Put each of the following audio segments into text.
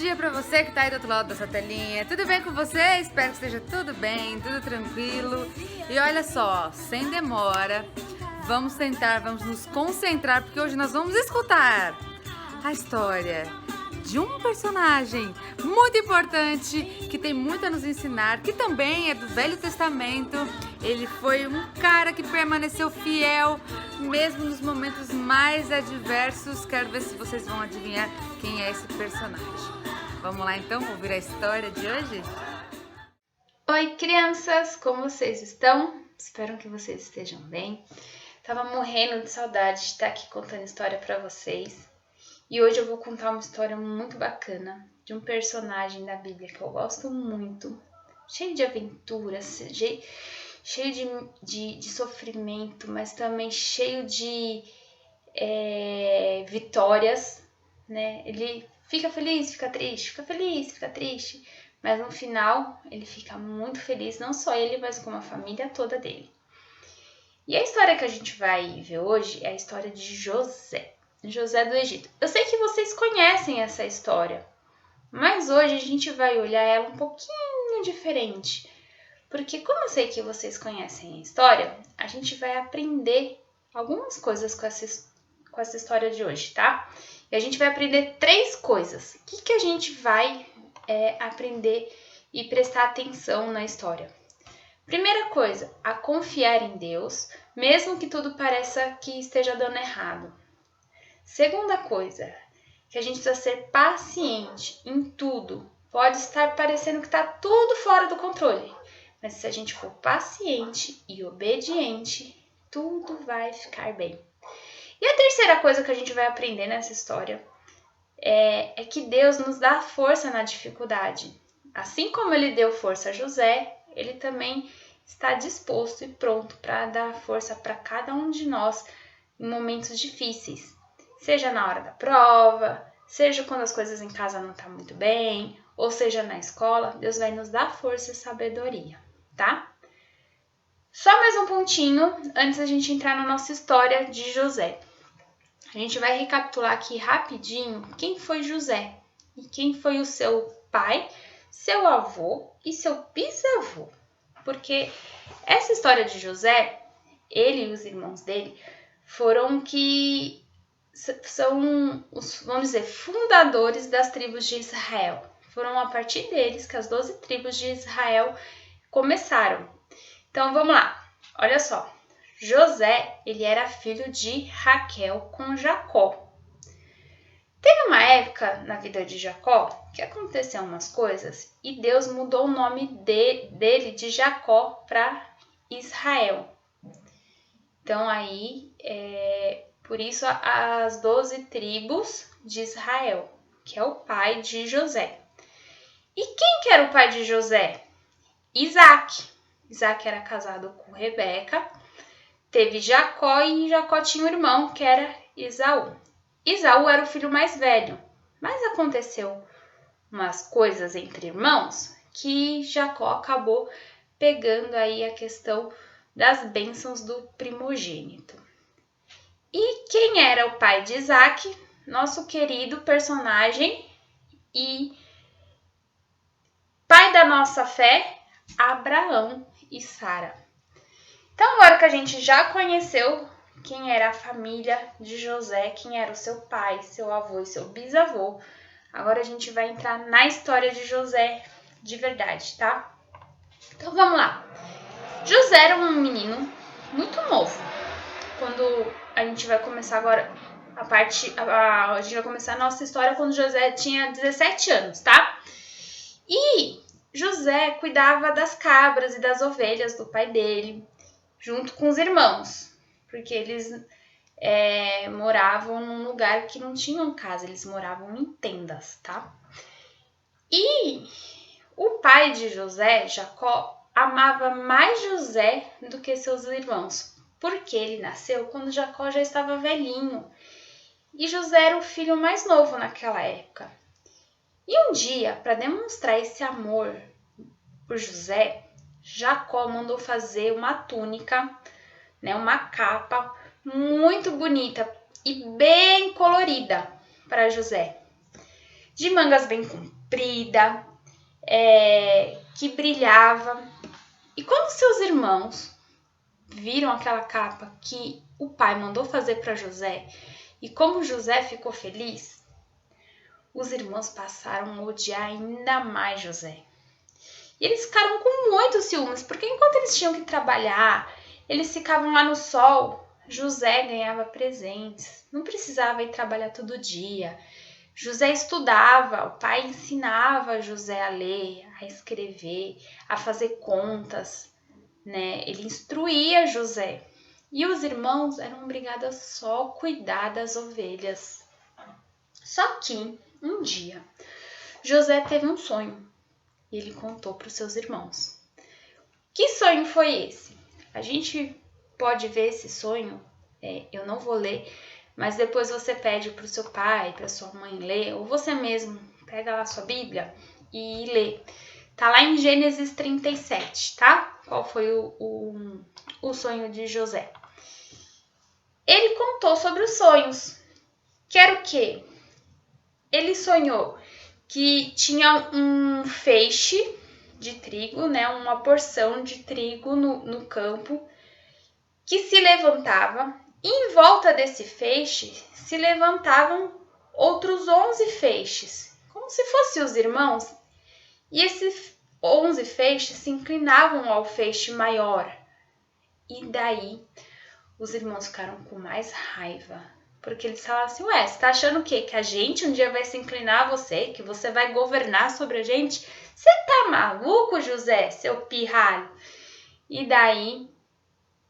dia pra você que tá aí do outro lado dessa telinha. Tudo bem com você? Espero que esteja tudo bem, tudo tranquilo. E olha só, sem demora, vamos nos concentrar, porque hoje nós vamos escutar a história de um personagem muito importante, que tem muito a nos ensinar, que também é do Velho Testamento. Ele foi um cara que permaneceu fiel, mesmo nos momentos mais adversos. Quero ver se vocês vão adivinhar quem é esse personagem. Vamos lá então, ouvir a história de hoje? Oi, crianças! Como vocês estão? Espero que vocês estejam bem. Tava morrendo de saudade de estar aqui contando história para vocês. E hoje eu vou contar uma história muito bacana de um personagem da Bíblia que eu gosto muito, cheio de aventuras, cheio de sofrimento, mas também cheio de vitórias, né? Ele fica feliz, fica triste, fica feliz, fica triste, mas no final ele fica muito feliz, não só ele, mas como a família toda dele. E a história que a gente vai ver hoje é a história de José do Egito. Eu sei que vocês conhecem essa história, mas hoje a gente vai olhar ela um pouquinho diferente. Porque como eu sei que vocês conhecem a história, a gente vai aprender algumas coisas com essa história de hoje, tá? E a gente vai aprender 3 coisas. O que a gente vai aprender e prestar atenção na história? Primeira coisa, a confiar em Deus, mesmo que tudo pareça que esteja dando errado. Segunda coisa, que a gente precisa ser paciente em tudo. Pode estar parecendo que está tudo fora do controle, mas se a gente for paciente e obediente, tudo vai ficar bem. E a terceira coisa que a gente vai aprender nessa história é que Deus nos dá força na dificuldade. Assim como ele deu força a José, ele também está disposto e pronto para dar força para cada um de nós em momentos difíceis. Seja na hora da prova, seja quando as coisas em casa não estão muito bem, ou seja na escola, Deus vai nos dar força e sabedoria, tá? Só mais um pontinho antes da gente entrar na nossa história de José. A gente vai recapitular aqui rapidinho quem foi José e quem foi o seu pai, seu avô e seu bisavô. Porque essa história de José, ele e os irmãos dele foram que são os, vamos dizer, fundadores das tribos de Israel. Foram a partir deles que as 12 tribos de Israel começaram. Então vamos lá, olha só. José, ele era filho de Raquel com Jacó. Teve uma época na vida de Jacó que aconteceu umas coisas e Deus mudou o nome dele de Jacó para Israel. Então aí, por isso as 12 tribos de Israel, que é o pai de José. E quem que era o pai de José? Isaac. Isaac era casado com Rebeca, teve Jacó e Jacó tinha um irmão que era Esaú. Esaú era o filho mais velho, mas aconteceu umas coisas entre irmãos que Jacó acabou pegando aí a questão das bênçãos do primogênito. E quem era o pai de Isaac? Nosso querido personagem e pai da nossa fé, Abraão e Sara. Então, agora que a gente já conheceu quem era a família de José, quem era o seu pai, seu avô e seu bisavô, agora a gente vai entrar na história de José de verdade, tá? Então, vamos lá. José era um menino muito novo. Quando a gente vai começar agora a gente vai começar a nossa história quando José tinha 17 anos, tá? E José cuidava das cabras e das ovelhas do pai dele, junto com os irmãos, porque eles moravam num lugar que não tinham casa, eles moravam em tendas, tá? E o pai de José, Jacó, amava mais José do que seus irmãos, porque ele nasceu quando Jacó já estava velhinho e José era o filho mais novo naquela época. E um dia, para demonstrar esse amor por José, Jacó mandou fazer uma túnica, né, uma capa muito bonita e bem colorida para José. de mangas bem comprida, que brilhava. E quando seus irmãos viram aquela capa que o pai mandou fazer para José, e como José ficou feliz, os irmãos passaram a odiar ainda mais José. E eles ficaram com muitos ciúmes, porque enquanto eles tinham que trabalhar, eles ficavam lá no sol, José ganhava presentes, não precisava ir trabalhar todo dia. José estudava, o pai ensinava José a ler, a escrever, a fazer contas, né? Ele instruía José. E os irmãos eram obrigados a só cuidar das ovelhas. Só que, um dia, José teve um sonho e ele contou para os seus irmãos. Que sonho foi esse? A gente pode ver esse sonho, eu não vou ler, mas depois você pede para o seu pai, para sua mãe ler, ou você mesmo pega lá sua Bíblia e lê. Tá lá em Gênesis 37, tá? Qual foi o sonho de José? Ele contou sobre os sonhos. Que era o quê? Ele sonhou que tinha um feixe de trigo, né? Uma porção de trigo no campo que se levantava. E em volta desse feixe se levantavam outros 11 feixes, como se fossem os irmãos. E esses 11 feixes se inclinavam ao feixe maior. E daí os irmãos ficaram com mais raiva. Porque eles falaram assim, ué, você tá achando o quê? Que a gente um dia vai se inclinar a você? Que você vai governar sobre a gente? Você tá maluco, José, seu pirralho? E daí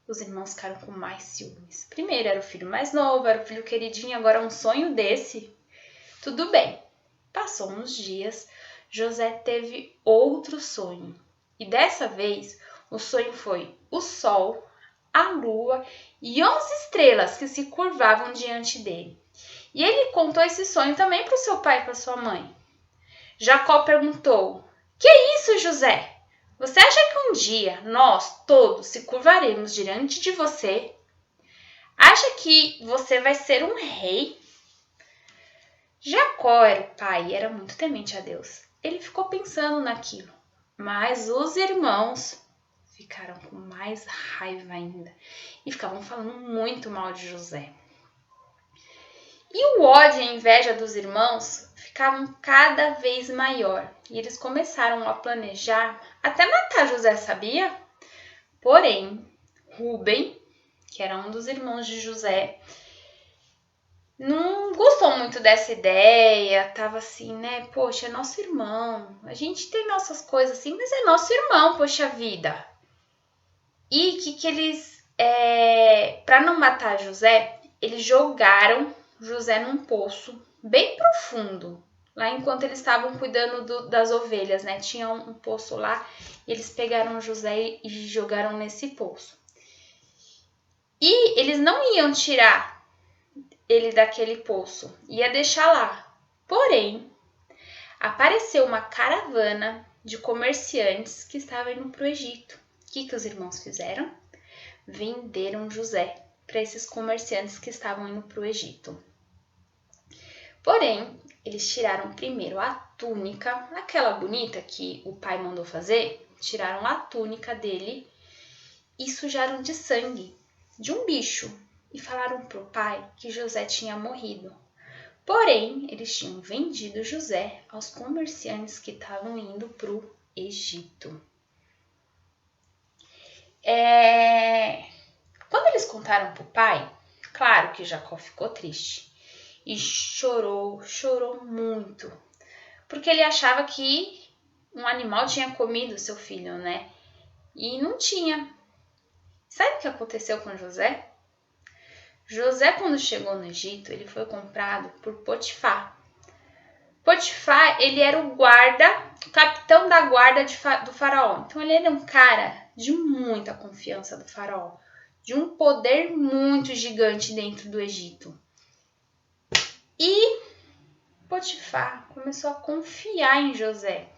os irmãos ficaram com mais ciúmes. Primeiro era o filho mais novo, era o filho queridinho, agora um sonho desse. Tudo bem. Passou uns dias, José teve outro sonho. E dessa vez, o sonho foi o sol, a lua e 11 estrelas que se curvavam diante dele. E ele contou esse sonho também para o seu pai e para sua mãe. Jacó perguntou, que é isso, José? Você acha que um dia nós todos se curvaremos diante de você? Acha que você vai ser um rei? Jacó era o pai e era muito temente a Deus. Ele ficou pensando naquilo, mas os irmãos ficaram com mais raiva ainda e ficavam falando muito mal de José. E o ódio e a inveja dos irmãos ficavam cada vez maior e eles começaram a planejar até matar José, sabia? Porém, Rúben, que era um dos irmãos de José, não gostou muito dessa ideia, tava assim, né? Poxa, é nosso irmão, a gente tem nossas coisas assim, mas é nosso irmão, poxa vida. E que eles, para não matar José, eles jogaram José num poço bem profundo, lá enquanto eles estavam cuidando das ovelhas, né? Tinha um poço lá, e eles pegaram José e jogaram nesse poço. E eles não iam tirar ele daquele poço, ia deixar lá. Porém, apareceu uma caravana de comerciantes que estava indo para o Egito. O que os irmãos fizeram? Venderam José para esses comerciantes que estavam indo para o Egito. Porém, eles tiraram primeiro a túnica, aquela bonita que o pai mandou fazer, tiraram a túnica dele e sujaram de sangue de um bicho e falaram para o pai que José tinha morrido. Porém, eles tinham vendido José aos comerciantes que estavam indo para o Egito. Quando eles contaram para o pai, claro que Jacó ficou triste e chorou muito, porque ele achava que um animal tinha comido seu filho, né? E não tinha. Sabe o que aconteceu com José? José, quando chegou no Egito, ele foi comprado por Potifar. Potifar, ele era o capitão da guarda do faraó. Então, ele era um cara de muita confiança do faraó, de um poder muito gigante dentro do Egito. E Potifar começou a confiar em José.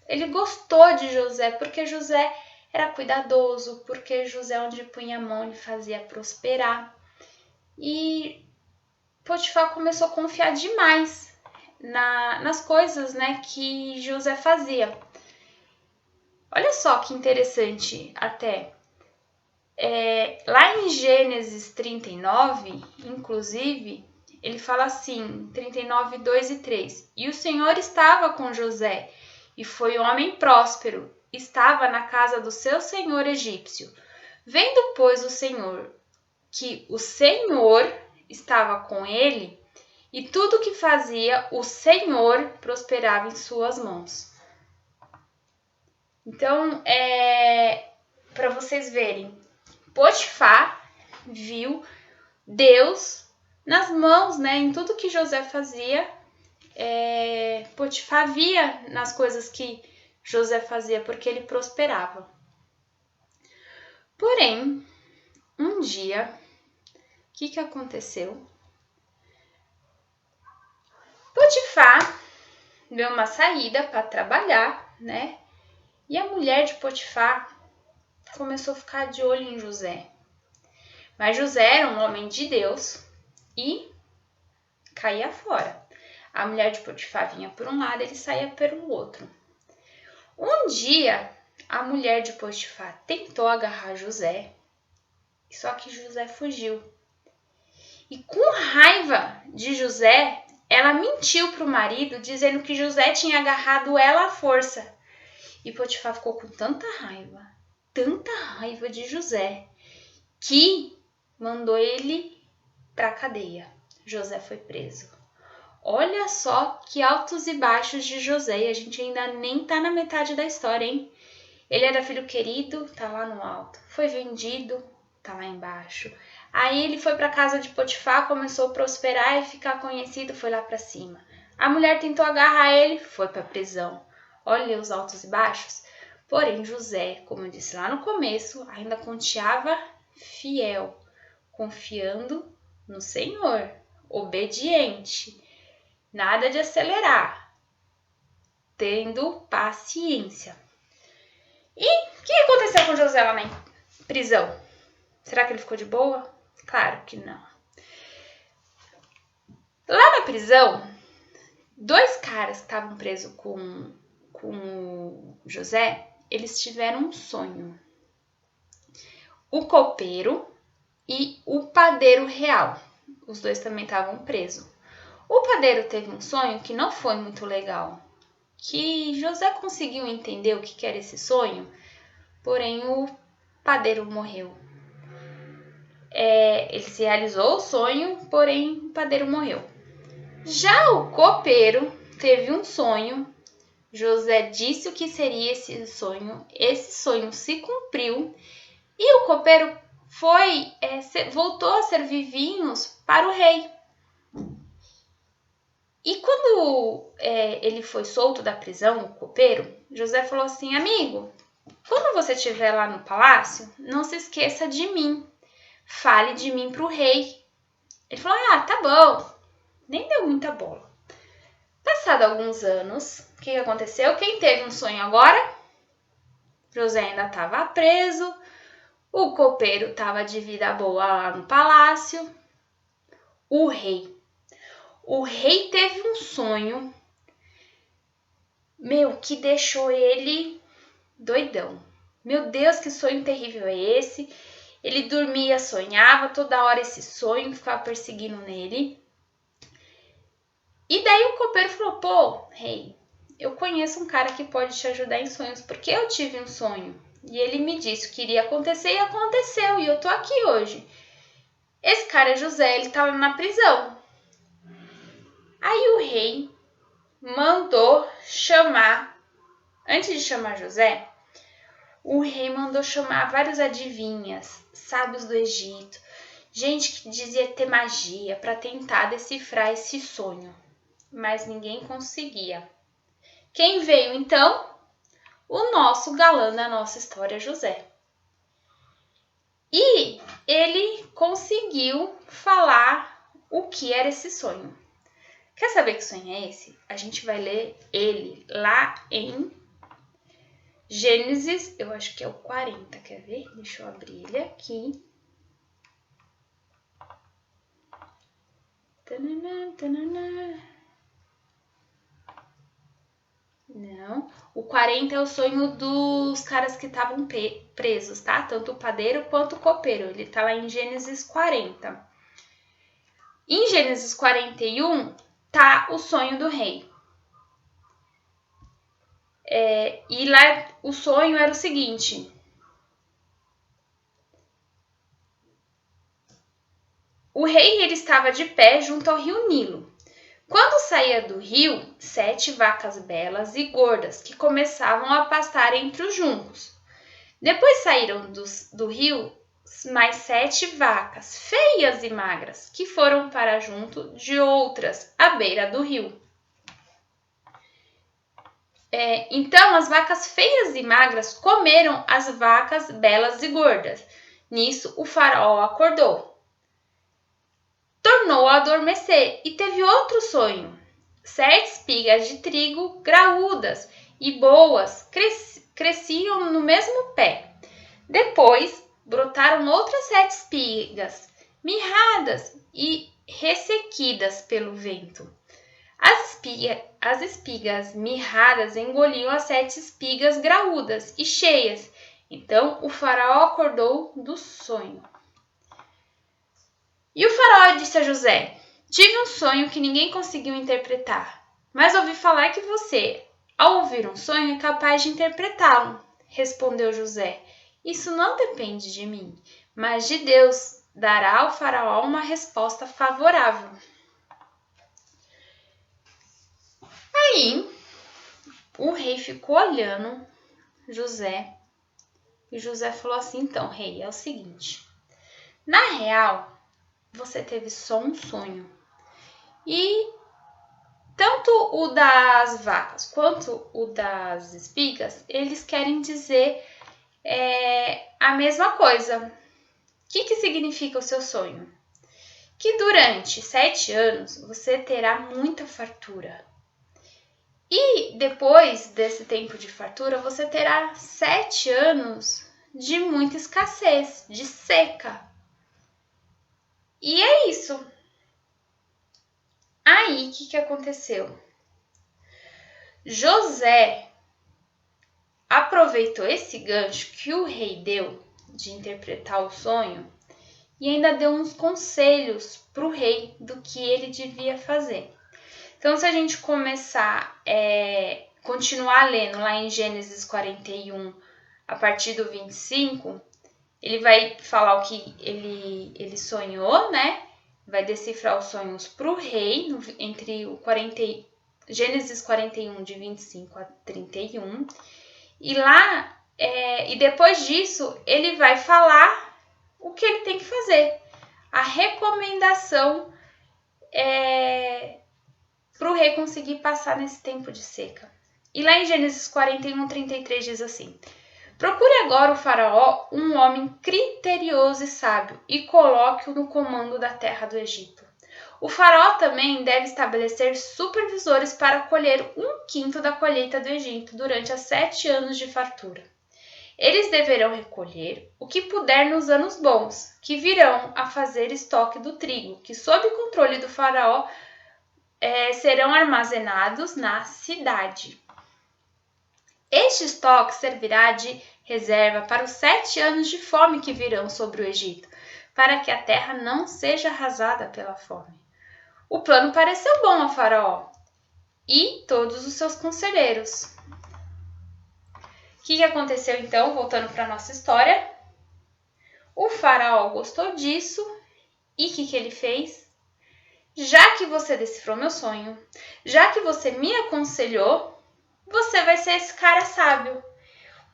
Ele gostou de José, porque José era cuidadoso, porque José, onde punha a mão, ele fazia prosperar. E Potifar começou a confiar demais nas coisas, né, que José fazia. Olha só que interessante até. Lá em Gênesis 39, inclusive, ele fala assim, 39, 2 e 3. E o Senhor estava com José, e foi homem próspero, estava na casa do seu senhor egípcio. Vendo, pois, o Senhor que o Senhor estava com ele, e tudo que fazia, o Senhor prosperava em suas mãos. Então, para vocês verem, Potifar viu Deus nas mãos, né? Em tudo que José fazia, Potifar via nas coisas que José fazia, porque ele prosperava. Porém, um dia, o que aconteceu? Potifar deu uma saída para trabalhar, né? E a mulher de Potifar começou a ficar de olho em José. Mas José era um homem de Deus e caía fora. A mulher de Potifar vinha por um lado, ele saía pelo outro. Um dia, a mulher de Potifar tentou agarrar José, só que José fugiu. E com raiva de José, ela mentiu para o marido, dizendo que José tinha agarrado ela à força. E Potifar ficou com tanta raiva de José, que mandou ele para a cadeia. José foi preso. Olha só que altos e baixos de José, e a gente ainda nem tá na metade da história, hein? Ele era filho querido, tá lá no alto. Foi vendido, tá lá embaixo. Aí ele foi para casa de Potifar, começou a prosperar e ficar conhecido, foi lá para cima. A mulher tentou agarrar ele, foi para prisão. Olha os altos e baixos. Porém, José, como eu disse lá no começo, ainda continuava fiel, confiando no Senhor, obediente, nada de acelerar, tendo paciência. E o que aconteceu com José lá na prisão? Será que ele ficou de boa? Claro que não. Lá na prisão, 2 caras que estavam presos com o José, eles tiveram um sonho. O copeiro e o padeiro real. Os 2 também estavam presos. O padeiro teve um sonho que não foi muito legal, que José conseguiu entender o que era esse sonho, porém o padeiro morreu. Ele se realizou o sonho, porém o padeiro morreu. Já o copeiro teve um sonho, José disse o que seria esse sonho se cumpriu e o copeiro voltou a servir vinhos para o rei. E quando ele foi solto da prisão, o copeiro, José falou assim: amigo, quando você estiver lá no palácio, não se esqueça de mim, fale de mim para o rei. Ele falou: tá bom, nem deu muita bola. Passado alguns anos, o que aconteceu? Quem teve um sonho agora? José ainda estava preso, o copeiro estava de vida boa lá no palácio. O rei teve um sonho, que deixou ele doidão. Meu Deus, que sonho terrível é esse? Ele dormia, sonhava toda hora esse sonho, ficava perseguindo nele. E daí o copeiro falou: rei, eu conheço um cara que pode te ajudar em sonhos, porque eu tive um sonho. E ele me disse que iria acontecer e aconteceu, e eu tô aqui hoje. Esse cara é José, ele tá na prisão. Aí o rei mandou chamar, antes de chamar José, o rei mandou chamar vários adivinhas, sábios do Egito, gente que dizia ter magia para tentar decifrar esse sonho, mas ninguém conseguia. Quem veio então? O nosso galã da nossa história, José. E ele conseguiu falar o que era esse sonho. Quer saber que sonho é esse? A gente vai ler ele lá em Gênesis, eu acho que é o 40, quer ver? Deixa eu abrir ele aqui. Tanana, tanana. Não. O 40 é o sonho dos caras que estavam presos, tá? Tanto o padeiro quanto o copeiro. Ele tá lá em Gênesis 40. Em Gênesis 41 tá o sonho do rei. E lá o sonho era o seguinte. O rei ele estava de pé junto ao rio Nilo. Quando saía do rio, 7 vacas belas e gordas que começavam a pastar entre os juncos. Depois saíram do rio mais 7 vacas feias e magras que foram para junto de outras à beira do rio. Então as vacas feias e magras comeram as vacas belas e gordas. Nisso o faraó acordou. Tornou a adormecer e teve outro sonho. 7 espigas de trigo graúdas e boas cresciam no mesmo pé. Depois brotaram outras 7 espigas, mirradas e ressequidas pelo vento. As espigas mirradas engoliam as 7 espigas graúdas e cheias. Então o faraó acordou do sonho. E o faraó disse a José: tive um sonho que ninguém conseguiu interpretar, mas ouvi falar que você, ao ouvir um sonho, é capaz de interpretá-lo. Respondeu José: isso não depende de mim, mas de Deus dará ao faraó uma resposta favorável. Aí, o rei ficou olhando José e José falou assim: então, rei, é o seguinte, na real, você teve só um sonho. E tanto o das vacas quanto o das espigas, eles querem dizer a mesma coisa. O que significa o seu sonho? Que durante 7 anos você terá muita fartura. E depois desse tempo de fartura, você terá 7 anos de muita escassez, de seca. E é isso. Aí, o que aconteceu? José aproveitou esse gancho que o rei deu de interpretar o sonho e ainda deu uns conselhos para o rei do que ele devia fazer. Então, se a gente continuar lendo lá em Gênesis 41, a partir do 25, ele vai falar o que ele sonhou, né? Vai decifrar os sonhos para o rei, entre o Gênesis 41, de 25 a 31. E lá, e depois disso, ele vai falar o que ele tem que fazer. A recomendação para o rei conseguir passar nesse tempo de seca. E lá em Gênesis 41, 33 diz assim: procure agora o faraó um homem criterioso e sábio e coloque-o no comando da terra do Egito. O faraó também deve estabelecer supervisores para colher 1/5 da colheita do Egito durante os 7 anos de fartura. Eles deverão recolher o que puder nos anos bons, que virão a fazer estoque do trigo, que sob controle do faraó serão armazenados na cidade. Este estoque servirá de reserva para os 7 anos de fome que virão sobre o Egito, para que a terra não seja arrasada pela fome. O plano pareceu bom ao faraó e todos os seus conselheiros. O que aconteceu então, voltando para a nossa história? O faraó gostou disso e o que ele fez? Já que você decifrou meu sonho, já que você me aconselhou, você vai ser esse cara sábio.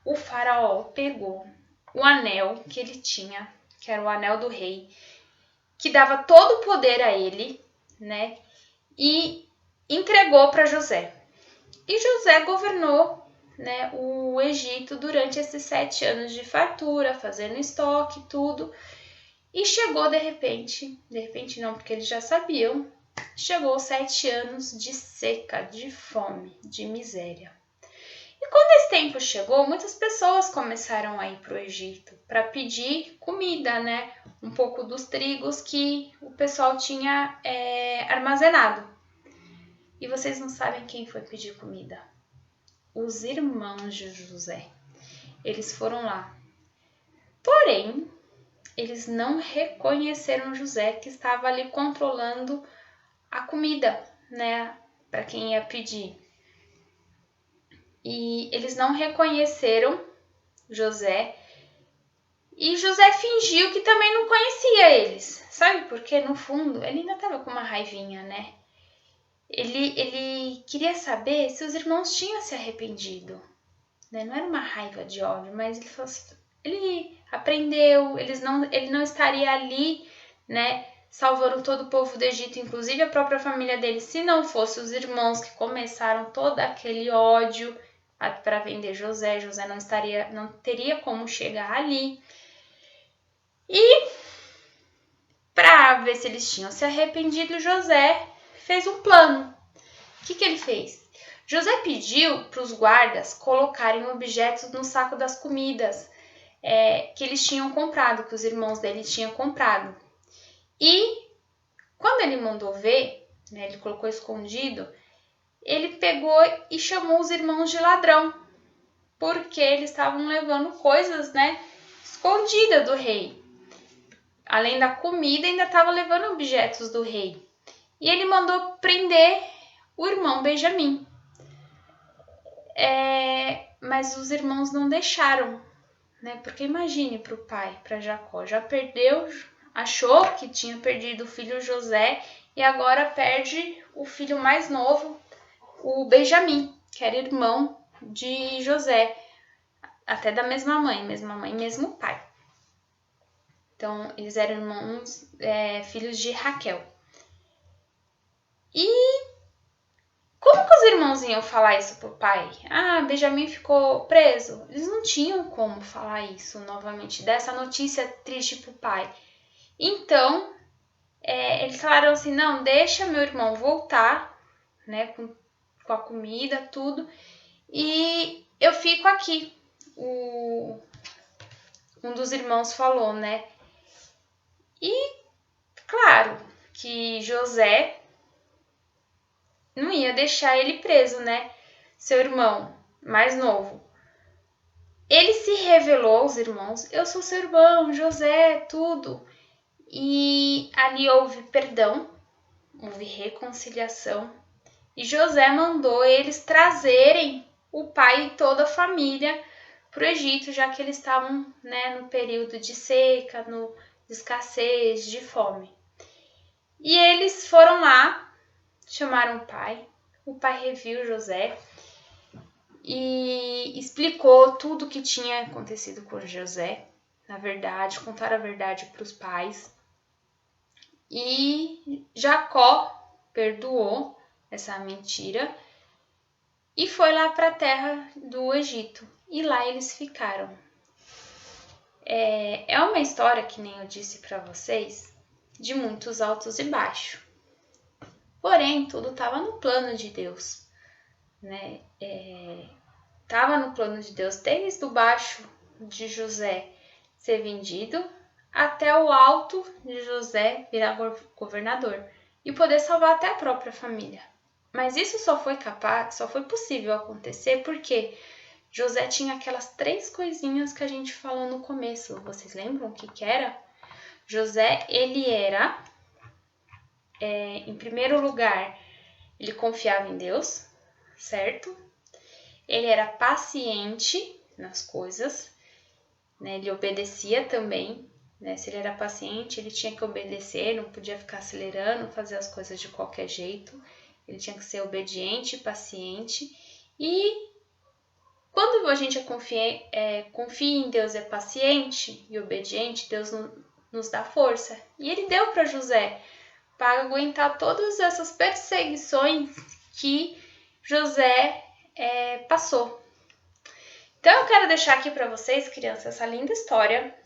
O faraó pegou o anel que ele tinha, que era o anel do rei, que dava todo o poder a ele, né? E entregou para José. E José governou, né, o Egito durante esses 7 anos de fartura, fazendo estoque, tudo. E chegou de repente não, porque eles já sabiam, chegou 7 anos de seca, de fome, de miséria. E quando esse tempo chegou, muitas pessoas começaram a ir para o Egito para pedir comida, né? Um pouco dos trigos que o pessoal tinha armazenado. E vocês não sabem quem foi pedir comida? os irmãos de José. Eles foram lá. Porém, eles não reconheceram José, que estava ali controlando a comida, né, para quem ia pedir. E eles não reconheceram José. E José fingiu que também não conhecia eles. Sabe por quê? No fundo, ele ainda estava com uma raivinha, né? Ele queria saber se os irmãos tinham se arrependido. Né? Não era uma raiva de ódio, mas ele falou assim, ele aprendeu, ele não estaria ali, né, salvando todo o povo do Egito, inclusive a própria família dele, se não fosse os irmãos que começaram todo aquele ódio para vender José. José não teria como chegar ali. E para ver se eles tinham se arrependido, José fez um plano. O que ele fez? José pediu para os guardas colocarem objetos no saco das comidas que eles tinham comprado, que os irmãos dele tinham comprado. E quando ele mandou ver, né, ele colocou escondido, ele pegou e chamou os irmãos de ladrão, porque eles estavam levando coisas, né, escondidas do rei. Além da comida, ainda estava levando objetos do rei. E ele mandou prender o irmão Benjamim. Mas os irmãos não deixaram, né? Porque imagine para o pai, para Jacó, já perdeu, achou que tinha perdido o filho José e agora perde o filho mais novo, o Benjamim, que era irmão de José, até da mesma mãe, mesmo pai. Então, eles eram irmãos, filhos de Raquel. E como que os irmãos iam falar isso pro pai? Ah, Benjamim ficou preso. Eles não tinham como falar isso novamente, dessa notícia triste pro pai. Então, eles falaram assim, não, deixa meu irmão voltar, né, com a comida, tudo, e eu fico aqui. Um dos irmãos falou, né? E, claro, que José não ia deixar ele preso, né? Seu irmão mais novo. Ele se revelou aos irmãos, eu sou seu irmão, José, tudo. E ali houve perdão, houve reconciliação. E José mandou eles trazerem o pai e toda a família para o Egito, já que eles estavam, né, no período de seca, de escassez, de fome. E eles foram lá, chamaram o pai reviu José e explicou tudo o que tinha acontecido com José, na verdade, contaram a verdade para os pais. E Jacó perdoou essa mentira e foi lá para a terra do Egito. E lá eles ficaram. É uma história, que nem eu disse para vocês, de muitos altos e baixos. Porém, tudo estava no plano de Deus, né? Estava no plano de Deus desde o baixo de José ser vendido até o alto de José virar governador e poder salvar até a própria família. Mas isso só foi possível acontecer porque José tinha aquelas 3 coisinhas que a gente falou no começo. Vocês lembram o que era? José, ele era, em primeiro lugar, ele confiava em Deus, certo? Ele era paciente nas coisas, né? Ele obedecia também, né? Se ele era paciente, ele tinha que obedecer, não podia ficar acelerando, fazer as coisas de qualquer jeito. Ele tinha que ser obediente, paciente. E quando a gente confia em Deus, é paciente e obediente, Deus nos dá força. E ele deu para José para aguentar todas essas perseguições que José passou. Então eu quero deixar aqui para vocês, crianças, essa linda história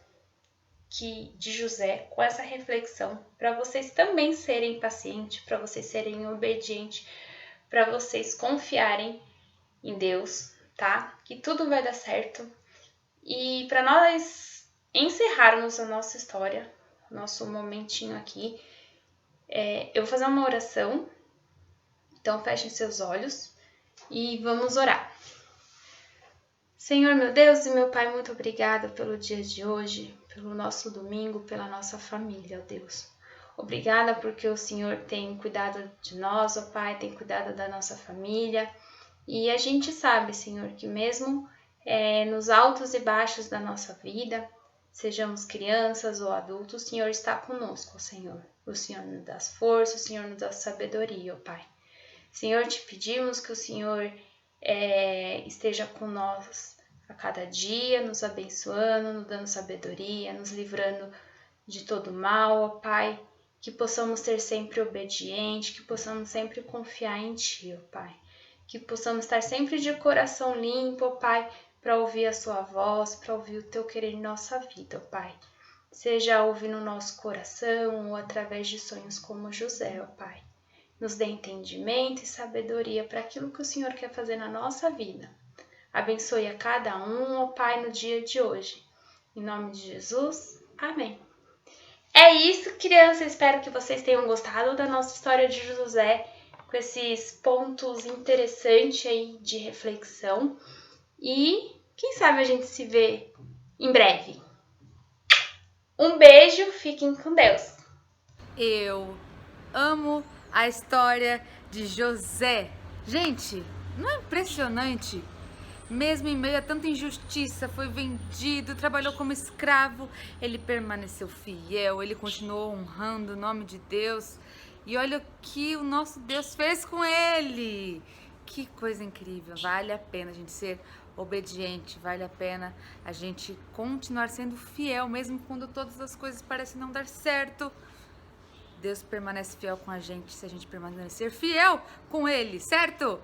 de José, com essa reflexão, para vocês também serem pacientes, para vocês serem obedientes, para vocês confiarem em Deus, tá? Que tudo vai dar certo. E para nós encerrarmos a nossa história, nosso momentinho aqui, eu vou fazer uma oração. Então fechem seus olhos e vamos orar. Senhor, meu Deus e meu Pai, muito obrigada pelo dia de hoje, pelo nosso domingo, pela nossa família, ó Deus. Obrigada porque o Senhor tem cuidado de nós, ó Pai, tem cuidado da nossa família. E a gente sabe, Senhor, que mesmo nos altos e baixos da nossa vida, sejamos crianças ou adultos, o Senhor está conosco, Senhor. O Senhor nos dá força, o Senhor nos dá sabedoria, ó Pai. Senhor, te pedimos que o Senhor esteja com nós a cada dia, nos abençoando, nos dando sabedoria, nos livrando de todo mal, ó Pai. Que possamos ser sempre obedientes, que possamos sempre confiar em Ti, ó Pai. Que possamos estar sempre de coração limpo, ó Pai, para ouvir a Sua voz, para ouvir o Teu querer em nossa vida, ó Pai. Seja ouvindo no nosso coração ou através de sonhos como José, ó Pai. Nos dê entendimento e sabedoria para aquilo que o Senhor quer fazer na nossa vida. Abençoe a cada um, ó Pai, no dia de hoje. Em nome de Jesus, amém. É isso, crianças. Espero que vocês tenham gostado da nossa história de José, com esses pontos interessantes aí de reflexão. E quem sabe a gente se vê em breve. Um beijo, fiquem com Deus. Eu amo a história de José. Gente, não é impressionante? Mesmo em meio a tanta injustiça, foi vendido, trabalhou como escravo, ele permaneceu fiel, ele continuou honrando o nome de Deus. E olha o que o nosso Deus fez com ele. Que coisa incrível, vale a pena a gente ser obediente, vale a pena a gente continuar sendo fiel, mesmo quando todas as coisas parecem não dar certo. Deus permanece fiel com a gente se a gente permanecer fiel com Ele, certo?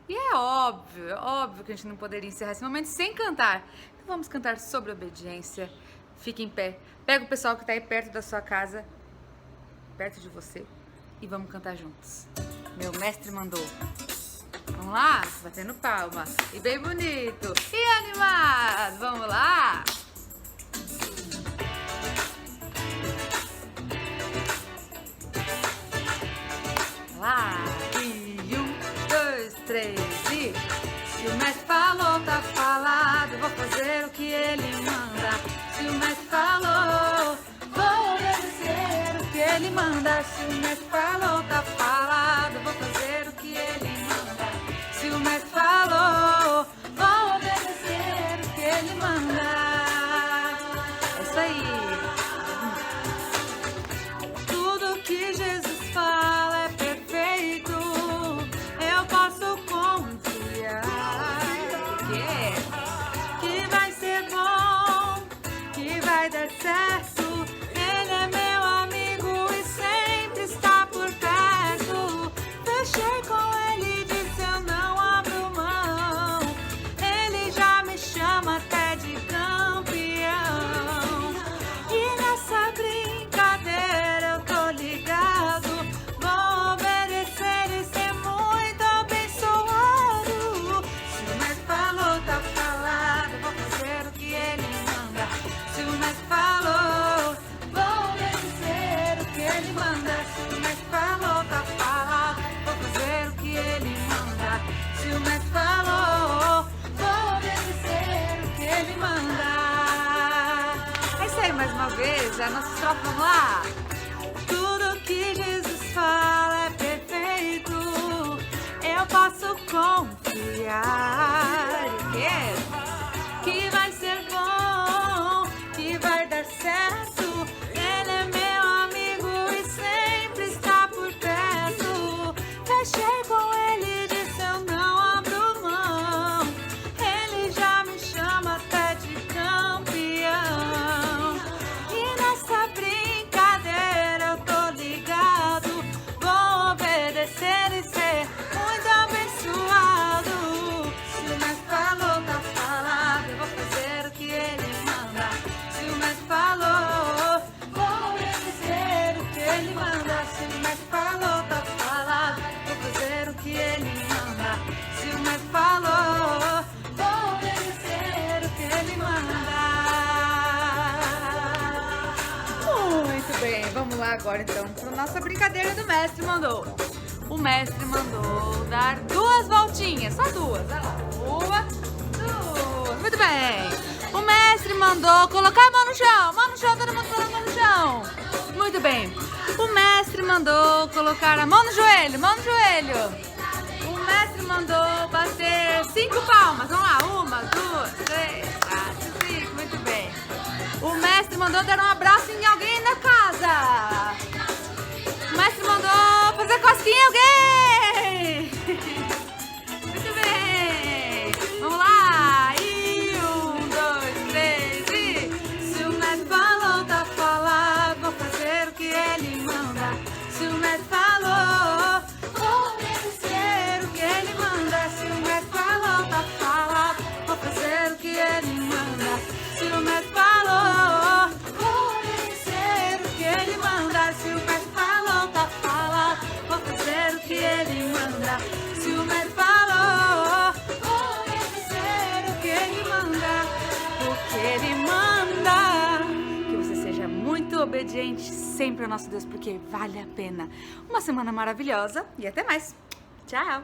E é óbvio que a gente não poderia encerrar esse momento sem cantar. Então vamos cantar sobre obediência. Fique em pé, pega o pessoal que está aí perto da sua casa, perto de você, e vamos cantar juntos. Meu mestre mandou. Vamos lá? Batendo palma. E bem bonito. E animado. Vamos lá? Lá. E 1, 2, 3 e... Se o mestre falou, tá falado. Vou fazer o que ele manda. Se o mestre falou, vou obedecer o que ele manda. Se o mestre falou, tá falado. Vou fazer o que ele manda. Se o mestre falou, vou obedecer o que ele manda. É isso aí. Tudo que Jesus fala é perfeito. Eu posso confiar. Que vai ser bom, que vai dar certo. Ele é meu amigo e sempre está por perto. Fechei com ele, disse eu não abro mão. Ele já me chama até de campeão. E nessa brincadeira eu tô ligado. Vou obedecer e ser muito abençoado. Se o mestre falou, tá falado. Vou fazer o que ele manda. Se o mestre falou, vou obedecer o que ele manda. Se o mestre falou, tá falado. Vou fazer o que ele manda. Se o mestre falou, vou obedecer o que ele manda. É isso aí, mais uma vez, a nossa estrofe, vamos lá? Tudo que Jesus fala é perfeito. Eu posso confiar. Que vai ser bom, que vai dar certo. Ele é meu amigo e sempre está por perto. Fechei com ele, disse eu não abro mão. Ele já me chama até de campeão. E nessa brincadeira eu tô ligado. Vou obedecer e ser muito abençoado. Se o mestre falou, tá falado. Eu vou fazer o que ele manda. Se o mestre falou, vou obedecer o que ele manda. Se o mestre falou, tá falado. Vou fazer o que ele manda. Se o mestre falou, vou obedecer o que ele manda. Muito bem, vamos lá agora então para nossa brincadeira do mestre mandou. O mestre mandou dar 2 voltinhas, só 2, olha lá. 1, 2. Muito bem. O mestre mandou colocar a mão no chão. Mão no chão, todo mundo com a mão no chão. Muito bem. O mestre mandou colocar a mão no joelho. Mão no joelho. O mestre mandou bater 5 palmas. Vamos lá. 1, 2, 3, 4, 5. Muito bem. O mestre mandou dar um abraço em alguém na casa. O mestre mandou fazer cosquinha em alguém. Muito bem. Vamos lá. E 1, 2, 3 e... Se o mestre falou, tá falado. Vou fazer o que ele manda. Se o mestre falou, vou obedecer o que ele manda. Se o mestre falou, tá falado. Vou fazer o que ele manda. Se o mestre falou, vou obedecer o que ele manda. Se o mestre falou, tá falado. Vou fazer o que ele manda. Se o mestre falou, vou obedecer o que ele manda. O que ele manda. Que você seja muito obediente sempre ao nosso Deus, porque vale a pena. Uma semana maravilhosa e até mais. Tchau!